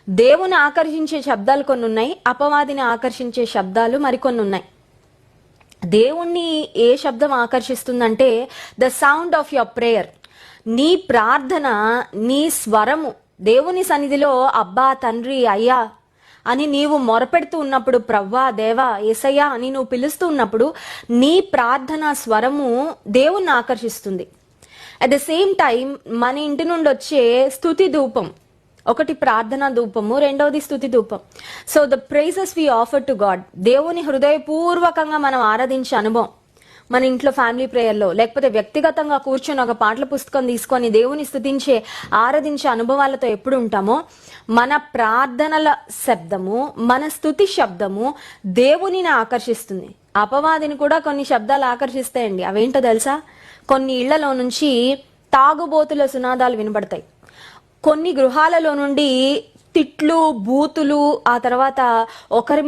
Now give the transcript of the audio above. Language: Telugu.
దేవుని ఆకర్షించే శబ్దాలు కొన్ని ఉన్నాయి, అపవాదిని ఆకర్షించే శబ్దాలు మరికొన్ని ఉన్నాయి. దేవుణ్ణి ఏ శబ్దం ఆకర్షిస్తుందంటే the sound of your prayer. నీ ప్రార్థన, నీ స్వరము దేవుని సన్నిధిలో అబ్బా, తండ్రి, అయ్యా అని నీవు మొరపెడుతూ ఉన్నప్పుడు, ప్రవ్వా, దేవా, యేసయ్యా అని నువ్వు పిలుస్తూ ఉన్నప్పుడు నీ ప్రార్థన స్వరము దేవుణ్ణి ఆకర్షిస్తుంది. అట్ ద సేమ్ టైం మన ఇంటి నుండి వచ్చే స్తుతి ధూపం, ఒకటి ప్రార్థనా ధూపము, రెండవది స్తుతి ధూపం. So the praises we offer to God, దేవుని హృదయపూర్వకంగా మనం ఆరాధించే అనుభవం మన ఇంట్లో ఫ్యామిలీ ప్రేయర్లో, లేకపోతే వ్యక్తిగతంగా కూర్చొని ఒక పాటల పుస్తకం తీసుకొని దేవుని స్తుతించే ఆరాధించే అనుభవాలతో ఎప్పుడు ఉంటామో, మన ప్రార్థనల శబ్దము, మన స్తుతి శబ్దము దేవునిని ఆకర్షిస్తుంది. అపవాదిని కూడా కొన్ని శబ్దాలు ఆకర్షిస్తాయండి. అవేంటో తెలుసా? కొన్ని ఇళ్లలో నుంచి తాగుబోతుల సునాదాలు వినబడతాయి. కొన్ని గృహాలలో నుండి తిట్లు, బూతులు, ఆ తర్వాత ఒకరి